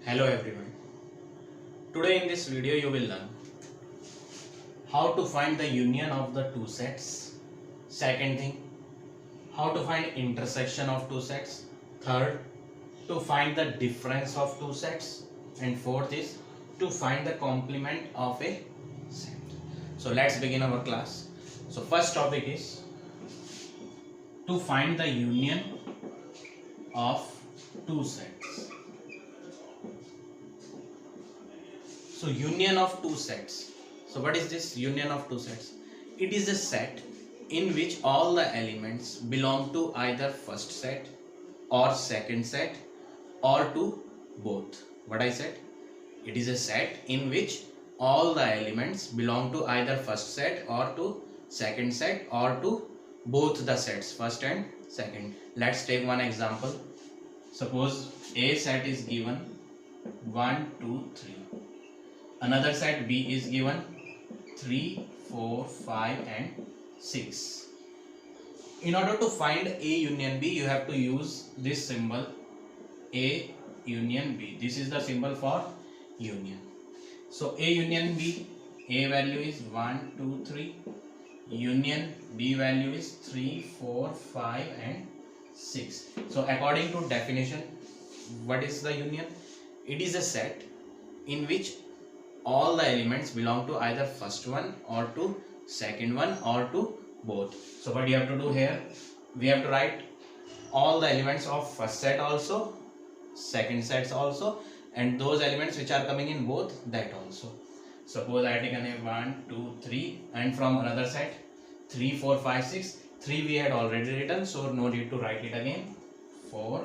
Hello everyone. Today in this video you will learn how to find the union of the two sets. Second thing, how to find intersection of two sets. Third, to find the difference of two sets. And fourth is to find the complement of a set. So let's begin our class. So first topic is to find the union of two sets. So union of two sets. So what is this union of two sets? It is a set in which all the elements belong to either first set or second set or to both. What I said? It is a set in which all the elements belong to either first set or to second set or to both the sets, first and second. Let's take one example. Suppose A set is given 1, 2, 3. Another set B is given 3, 4, 5 and 6. In order to find A union B, you have to use this symbol A union B. This is the symbol for union. So A union B, A value is 1, 2, 3. Union B value is 3, 4, 5 and 6. So according to definition, what is the union? It is a set in which all the elements belong to either first one or to second one or to both. So what you have to do here, we have to write all the elements of first set also, second sets also, and those elements which are coming in both, that also. Suppose I have taken a 1, 2, 3 and from another set 3, 4, 5, 6. 3 we had already written, so no need to write it again. 4,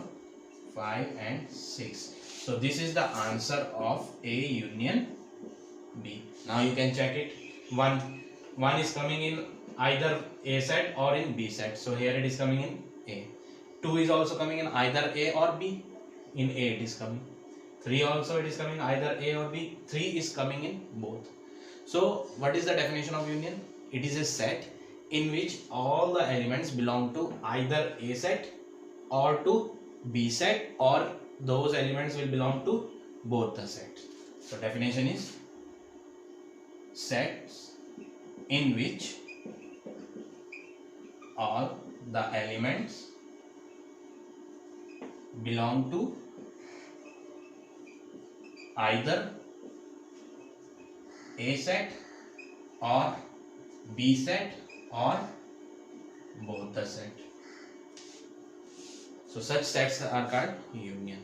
5 and 6. So this is the answer of A union B. Now you can check it. 1 is coming in either A set or in B set. So here it is coming in A. 2 is also coming in either A or B. In A it is coming. 3 also it is coming either A or B. 3 is coming in both. So what is the definition of union? It is a set in which all the elements belong to either A set or to B set, or those elements will belong to both the sets. So definition is sets in which all the elements belong to either A set or B set or both the set. So such sets are called union.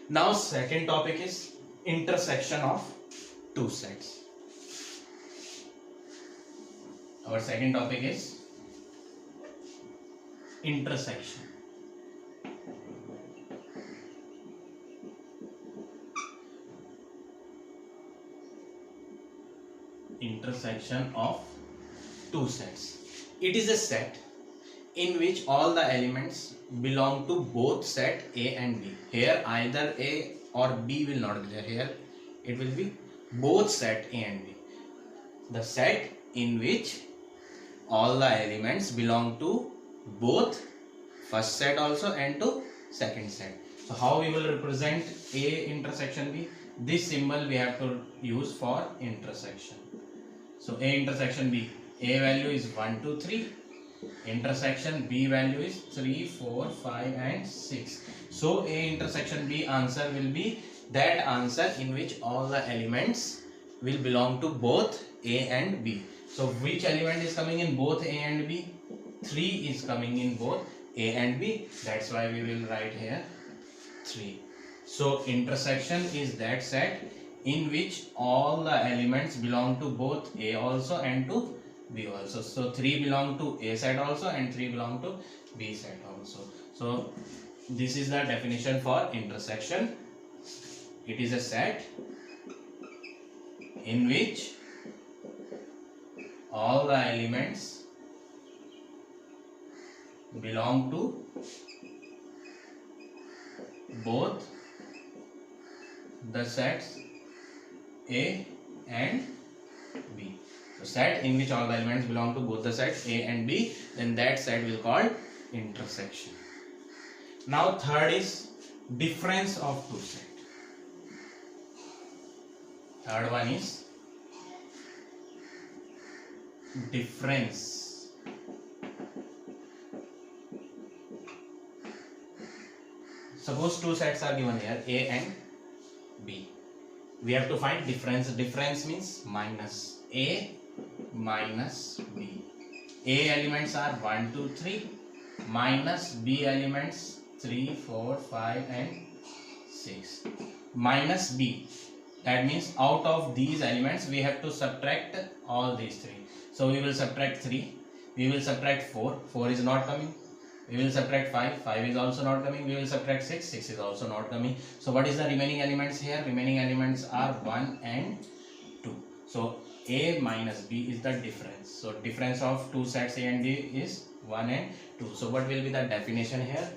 Now second topic is intersection of two sets. Our second topic is intersection. Intersection of two sets. It is a set in which all the elements belong to both set A and B. Here either A or B will not be there. Here it will be both set A and B. The set in which all the elements belong to both first set also and to second set. So how we will represent A intersection B? This symbol we have to use for intersection. So A intersection B, A value is 1, 2, 3. Intersection B value is 3, 4, 5 and 6. So A intersection B answer will be that answer in which all the elements will belong to both A and B. So which element is coming in both A and B? 3 is coming in both A and B. That's why we will write here 3. So intersection is that set in which all the elements belong to both A also and to B also. So 3 belong to A set also and 3 belong to B set also. So this is the definition for intersection. It is a set in which all the elements belong to both the sets A and B. So set in which all the elements belong to both the sets A and B, then that set will call intersection. Now third is difference of two sets. Third one is difference. Suppose two sets are given here, A and B. We have to find difference. Difference means minus A minus B. A elements are 1, 2, 3 minus B elements 3, 4, 5 and 6. Minus B. That means out of these elements we have to subtract all these 3. So we will subtract 3. We will subtract 4. 4 is not coming. We will subtract 5. 5 is also not coming. We will subtract 6. 6 is also not coming. So what is the remaining elements here? Remaining elements are 1 and 2. So A minus B is the difference. So difference of two sets A and B is 1 and 2. So what will be the definition here?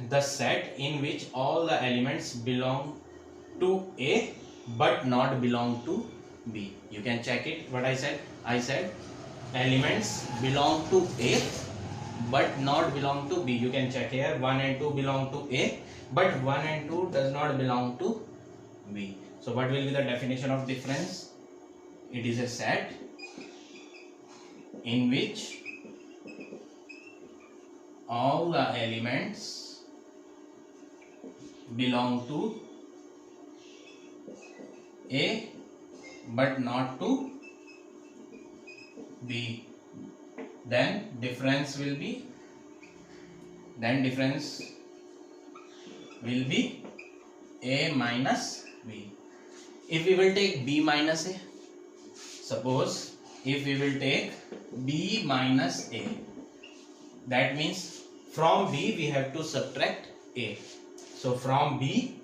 The set in which all the elements belong to A but not belong to B. You can check it. What I said? I said elements belong to A but not belong to B. You can check here. 1 and 2 belong to A but 1 and 2 does not belong to B. So what will be the definition of difference? It is a set in which all the elements belong to A but not to B. Then difference will be A minus B. If we will take B minus A, suppose if we will take B minus A, that means from B we have to subtract A. So from B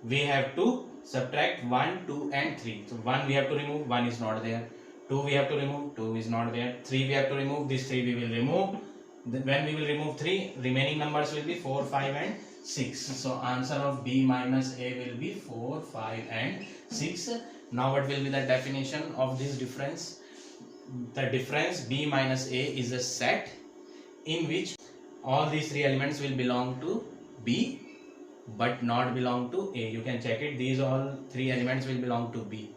we have to subtract 1, 2 and 3. So 1 we have to remove, 1 is not there. 2 we have to remove, 2 is not there. 3 we have to remove, this 3 we will remove. When we will remove 3, remaining numbers will be 4, 5 and 6. So answer of B minus A will be 4, 5 and 6. Now what will be the definition of this difference? The difference B minus A is a set in which all these 3 elements will belong to B but not belong to A. You can check it. These all 3 elements will belong to B.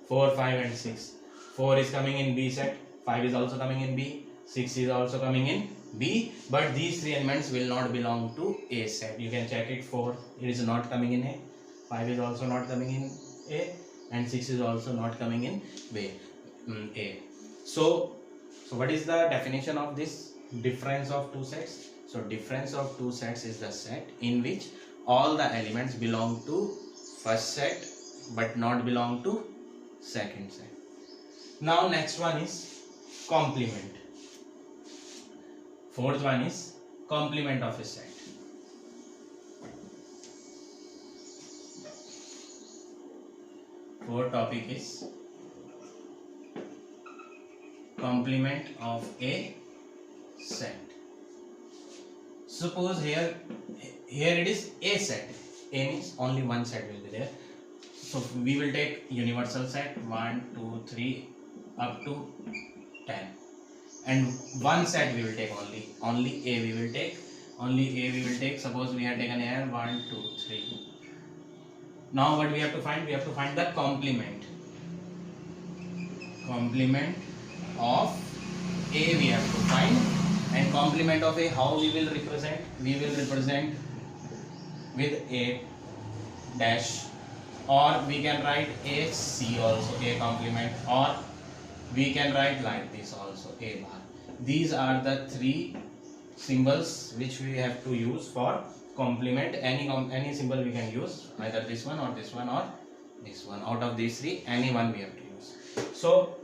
4, 5 and 6. 4 is coming in B set. 5 is also coming in B. 6 is also coming in B. But these 3 elements will not belong to A set. You can check it. 4 it is not coming in A. 5 is also not coming in A. And 6 is also not coming in A. So what is the definition of this difference of two sets? So difference of two sets is the set in which all the elements belong to first set but not belong to second set. Now next one is complement. Fourth one is complement of a set. Fourth topic is complement of a set. Suppose here it is A set. A means only one set will be there. So we will take universal set 1, 2, 3 up to 10. And one set we will take only A we will take. Suppose we have taken here 1, 2, 3. Now what we have to find? We have to find the complement of A we have to find. And complement of A, how we will represent? We will represent with A dash, or we can write A C also, A complement, or we can write like this also, A bar. These are the 3 symbols which we have to use for complement. Any symbol we can use, either this one or this one or this one. Out of these 3, any one we have to use. So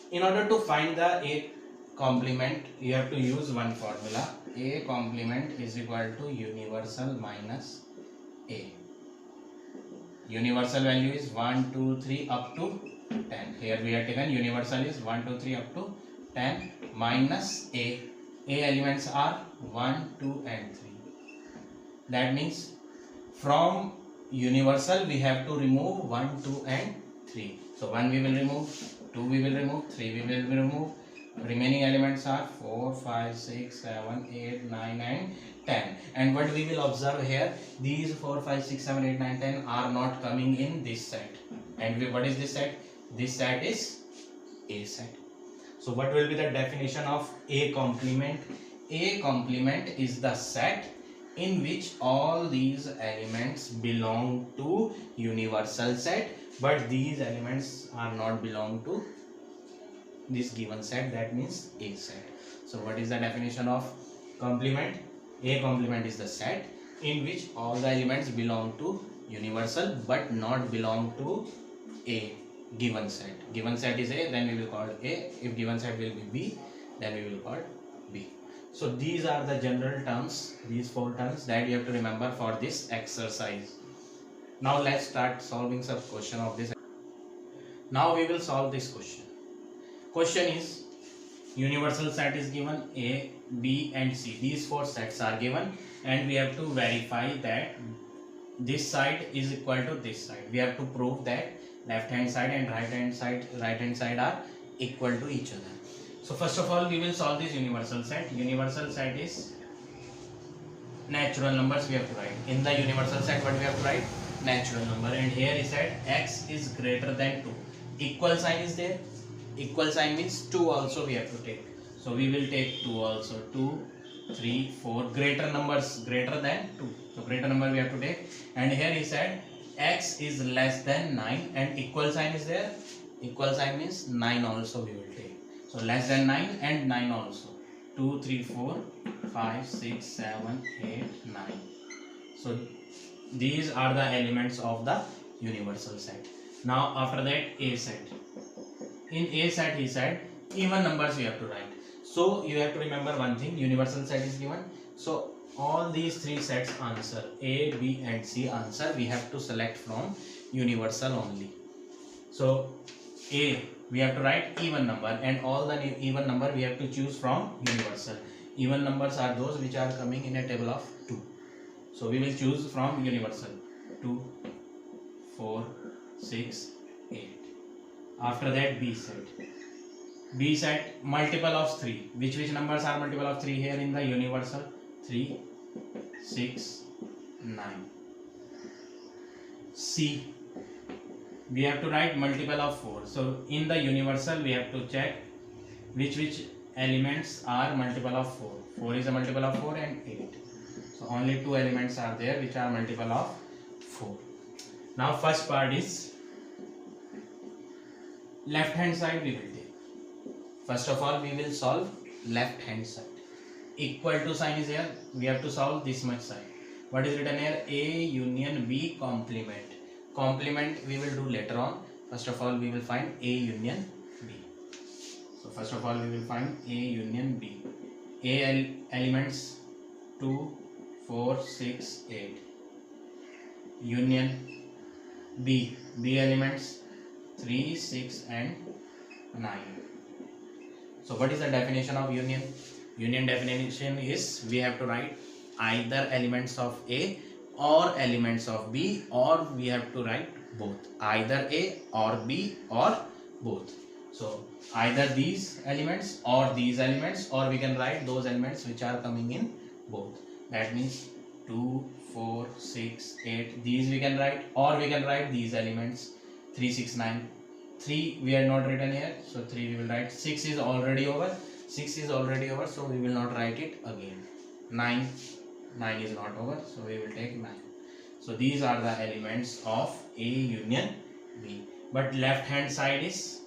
in order to find the A complement, you have to use one formula. A complement is equal to universal minus A. Universal value is 1, 2, 3 up to 10. Here we have taken universal is 1, 2, 3 up to 10 minus A. A elements are 1, 2 and 3. That means from universal we have to remove 1, 2 and 3. So 1 we will remove, 2 we will remove, 3 we will remove, Remaining elements are 4, 5, 6, 7, 8, 9 and 10. And what we will observe here, these 4, 5, 6, 7, 8, 9, 10 are not coming in this set. And what is this set? This set is A set. So what will be the definition of A complement? A complement is the set in which all these elements belong to universal set, but these elements are not belong to this given set, that means A set. So what is the definition of complement? A complement is the set in which all the elements belong to universal but not belong to a given set. Given set is A, then we will call A. If given set will be B, then we will call B. So these are the general terms, these 4 terms that you have to remember for this exercise. Now let's start solving some question of this. Now we will solve this question. Question is, universal set is given, A, B and C. These 4 sets are given and we have to verify that this side is equal to this side. We have to prove that left hand side and right hand side are equal to each other. So first of all we will solve this universal set. Universal set is natural numbers we have to write. In the universal set what we have to write? Natural number. And here is said x is greater than 2. Equal sign is there. Equal sign means 2 also we have to take. So we will take 2 also. 2, 3, 4. Greater numbers greater than 2. So greater number we have to take. And here he said x is less than 9 and equal sign is there. Equal sign means 9 also we will take. So less than 9 and 9 also. 2, 3, 4, 5, 6, 7, 8, 9. So these are the elements of the universal set. Now after that A set. In A set he said even numbers we have to write. So you have to remember one thing, universal set is given. So all these 3 sets answer, A, B and C answer, we have to select from universal only. So A we have to write even number and all the even number we have to choose from universal. Even numbers are those which are coming in a table of 2. So we will choose from universal 2, 4, 6, 8. After that B set. B set multiple of 3. Which numbers are multiple of 3 here in the universal? 3, 6, 9. C. We have to write multiple of 4. So in the universal we have to check which elements are multiple of 4. 4 is a multiple of 4 and 8. So only 2 elements are there which are multiple of 4. Now first part is left hand side we will take. First of all we will solve left hand side. Equal to sign is here. We have to solve this much side. What is written here? A union B complement. Complement we will do later on. First of all we will find A union B. So first of all we will find A union B. A elements 2, 4, 6, 8. Union B. B elements 3, 6 and 9. So what is the definition of union? Union definition is we have to write either elements of A or elements of B, or we have to write both, either A or B or both. So either these elements or these elements, or we can write those elements which are coming in both. That means 2, 4, 6, 8, these we can write, or we can write these elements 3, 6, 9. 3 we are not written here, so 3 we will write. 6 is already over. 6 is already over, so we will not write it again. 9 is not over, so we will take 9. So these are the elements of A union B. But left hand side is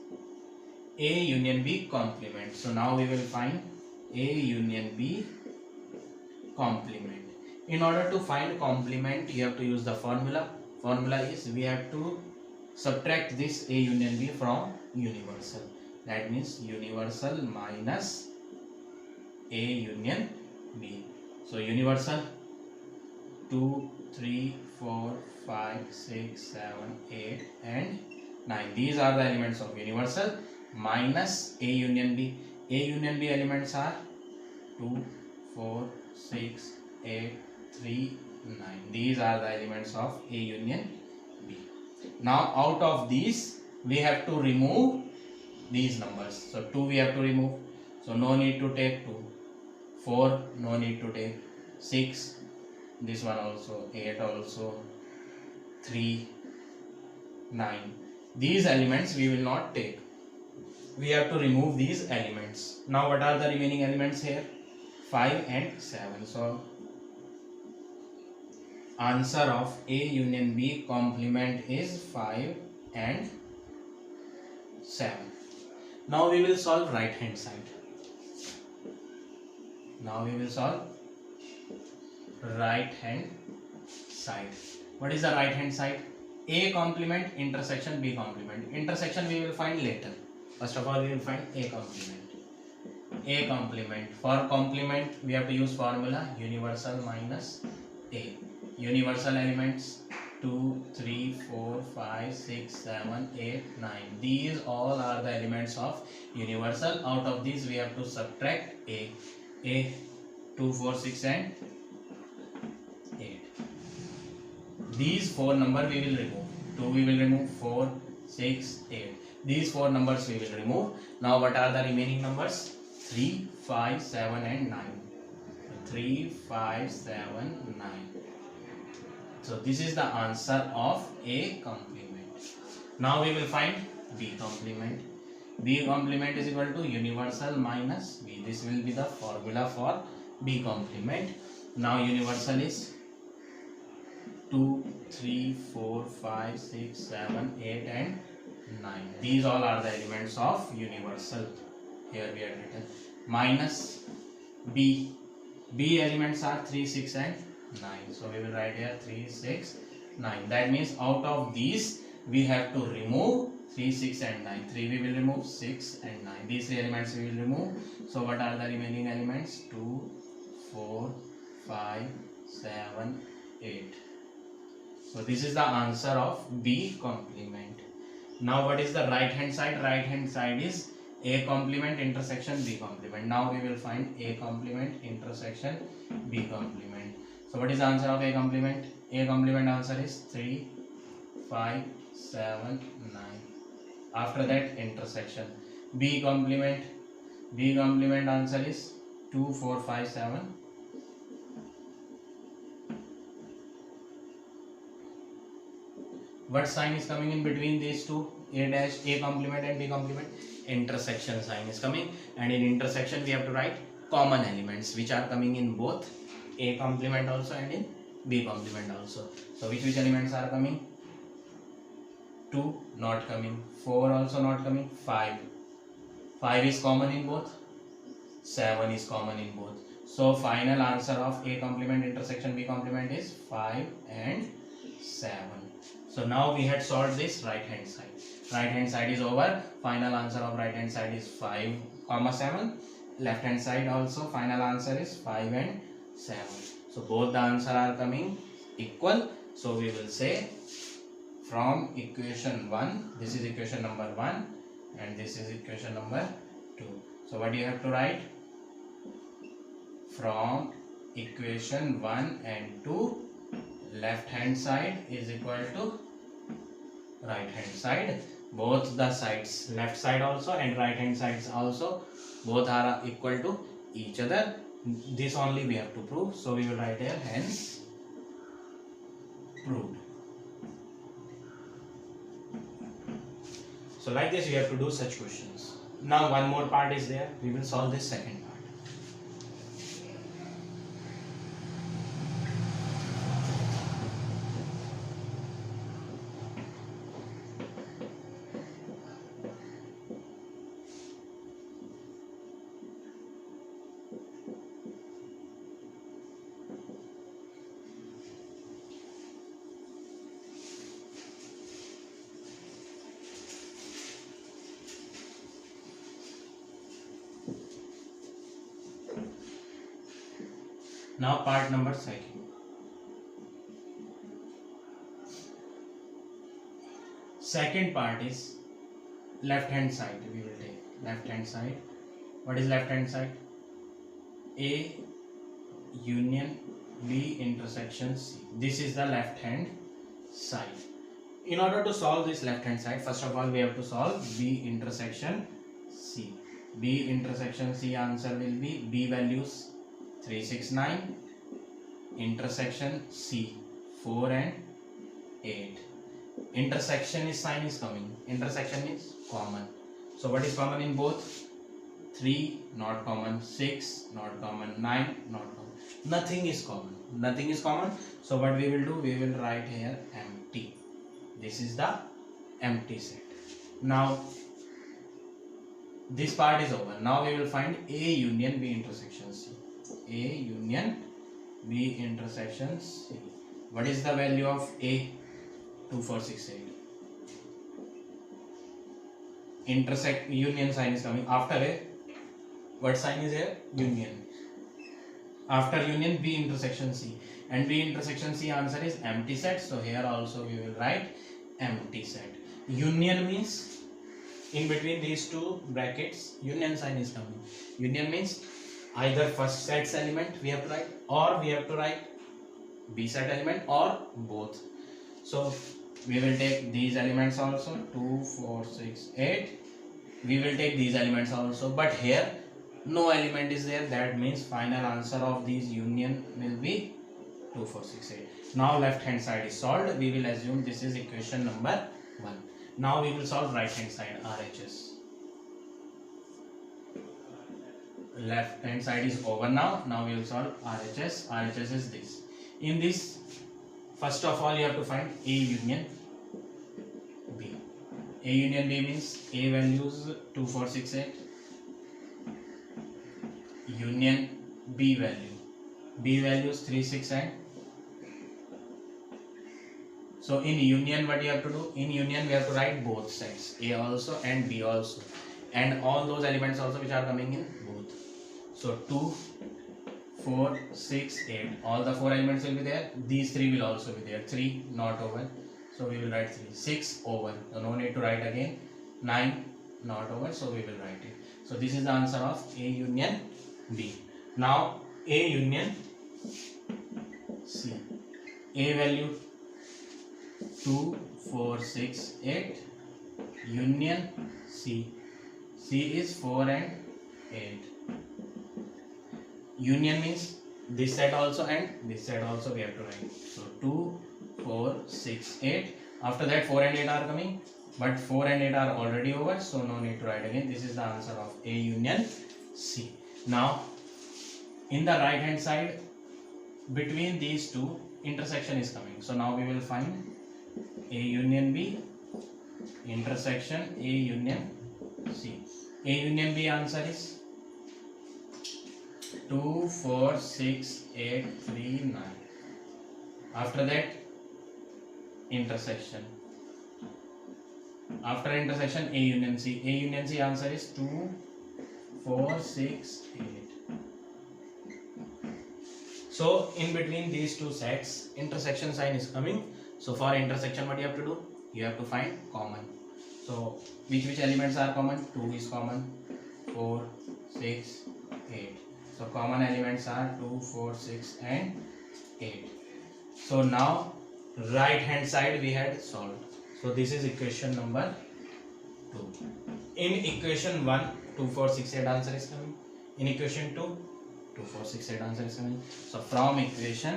A union B complement. So now we will find A union B complement. In order to find complement, you have to use the formula. Formula is we have to subtract this A union B from universal. That means universal minus A union B. So universal 2, 3, 4, 5, 6, 7, 8 and 9. These are the elements of universal minus A union B. A union B elements are 2, 4, 6, 8, 3, 9. These are the elements of A union B. Now out of these we have to remove these numbers. So 2 we have to remove. So no need to take 2. 4, no need to take. 6, this one also. 8 also. 3, 9. These elements we will not take. We have to remove these elements. Now what are the remaining elements here? 5 and 7. So answer of A union B complement is 5 and 7. Now we will solve right hand side. Now we will solve right hand side. What is the right hand side? A complement intersection B complement. Intersection we will find later. First of all we will find A complement. A complement. For complement we have to use formula universal minus A. Universal elements 2, 3, 4, 5, 6, 7, 8, 9. These all are the elements of universal. Out of these we have to subtract A. A 2, 4, 6 and 8. These 4 numbers we will remove. 2 we will remove, 4, 6, 8. These 4 numbers we will remove. Now what are the remaining numbers? 3, 5, 7 and 9. 3, 5, 7, 9. So this is the answer of A complement. Now we will find B complement. B complement is equal to universal minus B. This will be the formula for B complement. Now universal is 2, 3, 4, 5, 6, 7, 8 and 9. These all are the elements of universal. Here we have written minus B. B elements are 3, 6 and 9. So we will write here 3, 6, 9. That means out of these we have to remove 3, 6 and 9. 3 we will remove, 6 and 9. These 3 elements we will remove. So what are the remaining elements? 2, 4, 5, 7, 8. So this is the answer of B complement. Now what is the right hand side? Right hand side is A complement intersection B complement. Now we will find A complement intersection B complement. So what is the answer of A complement? A complement answer is 3, 5, 7, 9. After that intersection. B complement answer is 2, 4, 5, 7. What sign is coming in between these two? A dash, A complement and B complement? Intersection sign is coming, and in intersection we have to write common elements which are coming in both A complement also and in B complement also. So which elements are coming? 2 not coming, 4 also not coming, 5 is common in both, 7 is common in both. So final answer of A complement intersection B complement is 5 and 7. So now we had solved this right hand side. Right hand side is over. Final answer of right hand side is 5, 7. Left hand side also final answer is 5 and 7. So both the answer are coming equal. So we will say from equation 1, this is equation number 1 and this is equation number 2. So what do you have to write? From equation 1 and 2, left hand side is equal to right hand side. Both the sides, left side also and right hand sides also, both are equal to each other. This only we have to prove. So we will write here hence proved. So like this we have to do such questions. Now one more part is there. We will solve this second part. Now part number 2. Second part is left hand side. We will take left hand side. What is left hand side? A union B intersection C. This is the left hand side. In order to solve this left hand side, first of all we have to solve B intersection C. B intersection C answer will be B values 369, intersection C 4 and 8. Intersection is sign is coming. Intersection is common. So what is common in both? 3 not common, 6 not common, 9 not common. Nothing is common. Nothing is common. So what we will do? We will write here empty. This is the empty set. Now this part is over. Now we will find A union B intersection C. A union B intersection C. What is the value of A? 2468. Intersect union sign is coming after A. What sign is here? Union. After union B intersection C, and B intersection C answer is empty set. So here also we will write empty set. Union means in between these two brackets union sign is coming. Union means either first set's element we have to write, or we have to write B set element, or both. So we will take these elements also 2, 4, 6, 8. We will take these elements also, but here no element is there. That means final answer of these union will be 2, 4, 6, 8. Now left hand side is solved. We will assume this is equation number 1. Now we will solve right hand side RHS. Left hand side is over now. Now we will solve RHS. RHS is this. In this, first of all you have to find A union B. A union B means A values 2, 4, 6, 8. Union B value. B values 3, 6 and so in union what you have to do? In union we have to write both sides, A also and B also, and all those elements also which are coming in both. So 2, 4, 6, 8. All the 4 elements will be there. These 3 will also be there. 3 not over. So we will write 3. 6 over. So no need to write again. 9 not over. So we will write it. So this is the answer of A union B. Now A union C. A value 2, 4, 6, 8. Union C. C is 4 and 8. Union means this set also and this set also we have to write. So 2, 4, 6, 8. After that 4 and 8 are coming, but 4 and 8 are already over, so no need to write again. This is the answer of A union C. Now in the right hand side between these two intersection is coming. So now we will find A union B intersection A union C. A union B answer is 2, 4, 6, 8, 3, 9. After that intersection. After intersection A union C. A union C answer is 2, 4, 6, 8. So in between these two sets intersection sign is coming. So for intersection what you have to do? You have to find common. So which elements are common? 2 is common, 4, 6, 8. So common elements are 2, 4, 6 and 8. So now right hand side we had solved. So this is equation number 2. In equation 1 2, 4, 6, 8 answer is coming. In equation 2 2, 4, 6, 8 answer is coming. So from equation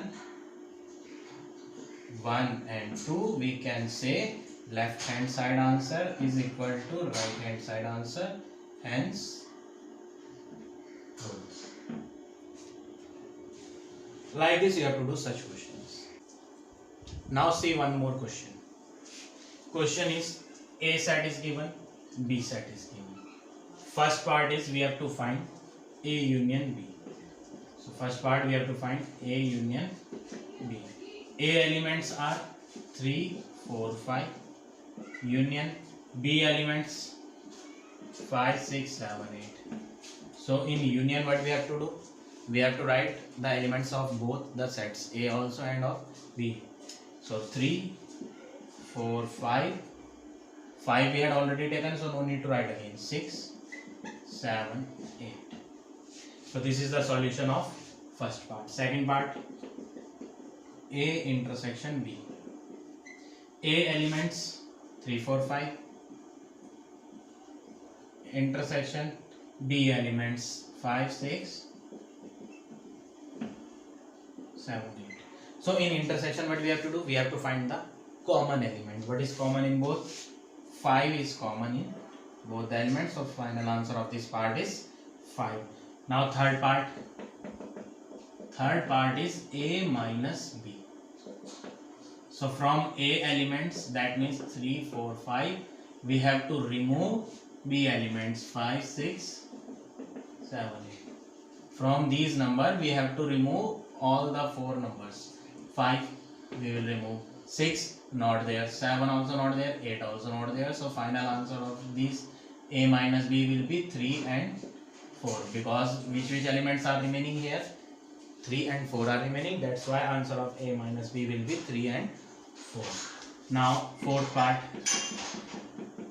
1 and 2 we can say left hand side answer is equal to right hand side answer, hence true. Like this you have to do such questions. Now see one more question. Question is A set is given, B set is given. First part is we have to find A union B. So first part we have to find A union B. A elements are 3, 4, 5. Union B elements 5, 6, 7, 8. So in union what we have to do? We have to write the elements of both the sets A also and of B. So 3, 4, 5. 5 we had already taken, so no need to write again. 6, 7, 8. So this is the solution of first part. Second part, A intersection B. A elements 3, 4, 5. Intersection B elements 5, 6, 7, 8. So in intersection, what we have to do? We have to find the common element. What is common in both? 5 is common in both the elements. So final answer of this part is 5. Now third part. Third part is A minus B. So from A elements, that means 3, 4, 5, we have to remove B elements 5, 6, 7, 8. From these numbers, we have to remove all the 4 numbers. 5 we will remove, 6 not there, 7 also not there, 8 also not there. So final answer of these A minus B will be 3 and 4, because which elements are remaining here? 3 and 4 are remaining. That's why answer of A minus B will be 3 and 4. Now fourth part.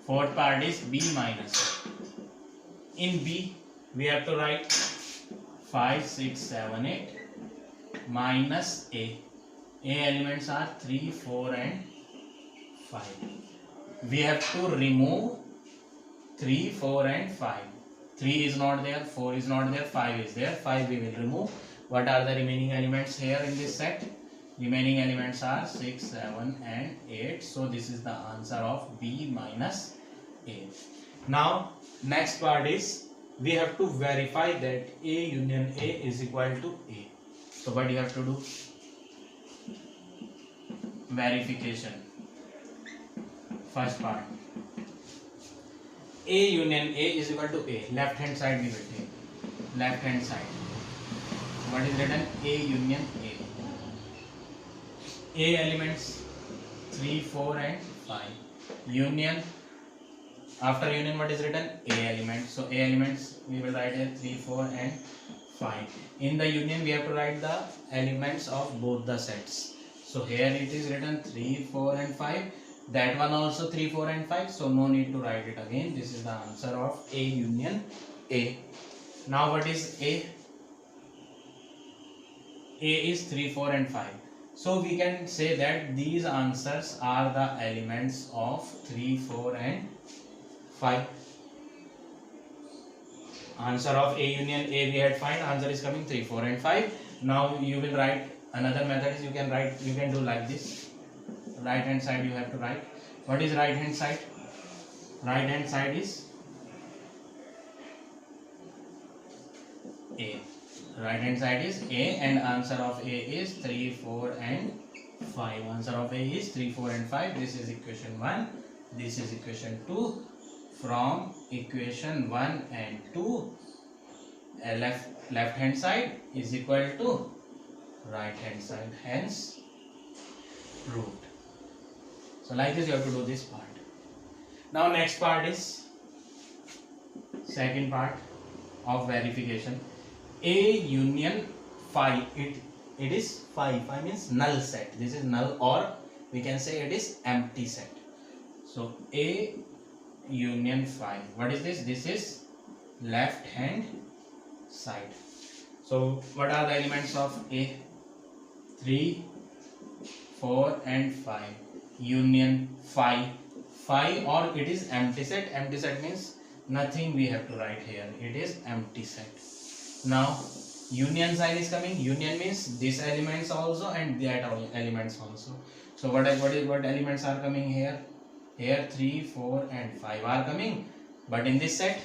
Fourth part is B minus A. In B we have to write 5, 6, 7, 8 minus A. A elements are 3, 4 and 5. We have to remove 3, 4 and 5. 3 is not there, 4 is not there, 5 is there. 5 we will remove. What are the remaining elements here in this set? Remaining elements are 6, 7 and 8. So this is the answer of B minus A. Now next part is we have to verify that A union A is equal to A. So what you have to do? Verification. First part. A union A is equal to A. Left hand side we will take. Left hand side. What is written? A union A. A elements 3, 4 and 5. Union. After union what is written? A element. So A elements we will write here 3, 4 and 5. In the union we have to write the elements of both the sets. So here it is written 3, 4 and 5. That one also 3, 4 and 5. So no need to write it again. This is the answer of A union A. Now what is A? A is 3, 4 and 5. So we can say that these answers are the elements of 3, 4 and 5. Answer of A union A we had find. Answer is coming 3, 4 and 5. Now you will write, another method is you can do like this. Right hand side you have to write. What is right hand side? Right hand side is A. Right hand side is A and answer of A is 3, 4 and 5. Answer of A is 3, 4 and 5. This is equation 1. This is equation 2. From equation 1 and 2, left hand side is equal to right hand side, hence root. So like this you have to do this part. Now next part is second part of verification. A union phi, it is phi means null set. This is null, or we can say it is empty set. So A union phi. What is this? This is left hand side. So what are the elements of A? 3, 4 and 5. Union phi. Phi, or it is empty set. Empty set means nothing we have to write here. It is empty set. Now union sign is coming. Union means this elements also and that elements also. So what elements are coming here? Here 3, 4 and 5 are coming, but in this set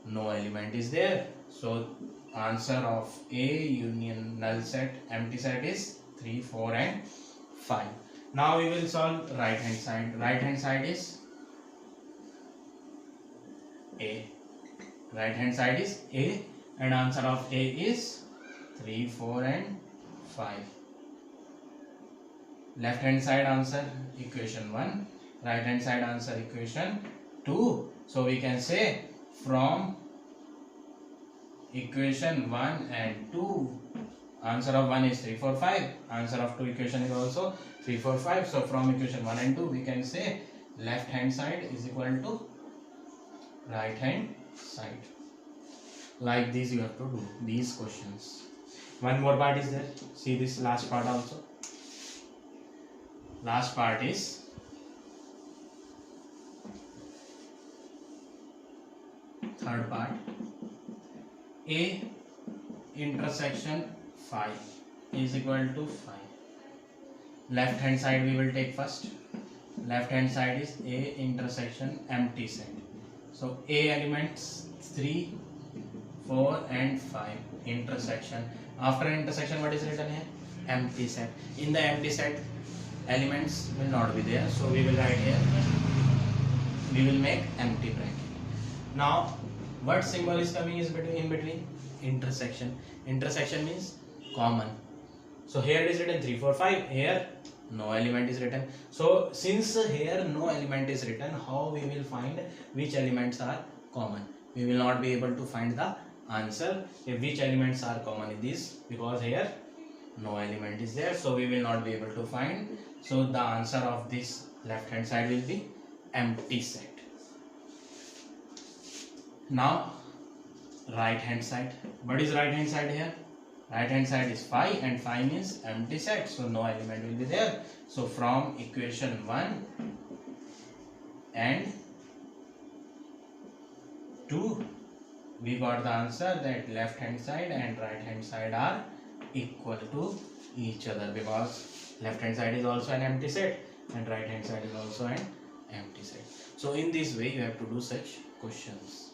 no element is there. So answer of A union null set empty set is 3, 4 and 5. Now we will solve right hand side. Right hand side is A. Right hand side is A and answer of A is 3, 4 and 5. Left hand side answer equation 1. Right hand side answer equation 2. So we can say from equation 1 and 2, answer of 1 is 3, 4, 5. Answer of 2 equation is also 3, 4, 5. So from equation 1 and 2 we can say left hand side is equal to right hand side. Like this you have to do these questions. One more part is there. See this last part also. Last part is third part. A intersection 5 is equal to 5. Left hand side we will take first. Left hand side is A intersection empty set. So A elements 3, 4 and 5 intersection. After intersection what is written here? Empty set. In the empty set elements will not be there, so we will write here, we will make empty bracket. Now what symbol is coming is in between? Intersection. Intersection means common. So here it is written 3, 4, 5. Here no element is written. So since here no element is written, how we will find which elements are common? We will not be able to find the answer if which elements are common in this, because here no element is there, so we will not be able to find. So the answer of this left hand side will be empty set. Now right hand side. What is right hand side here? Right hand side is 5 and 5 means empty set, so no element will be there. So from equation 1 and 2 we got the answer that left hand side and right hand side are equal to each other, because left hand side is also an empty set and right hand side is also an empty set. So in this way you have to do such questions.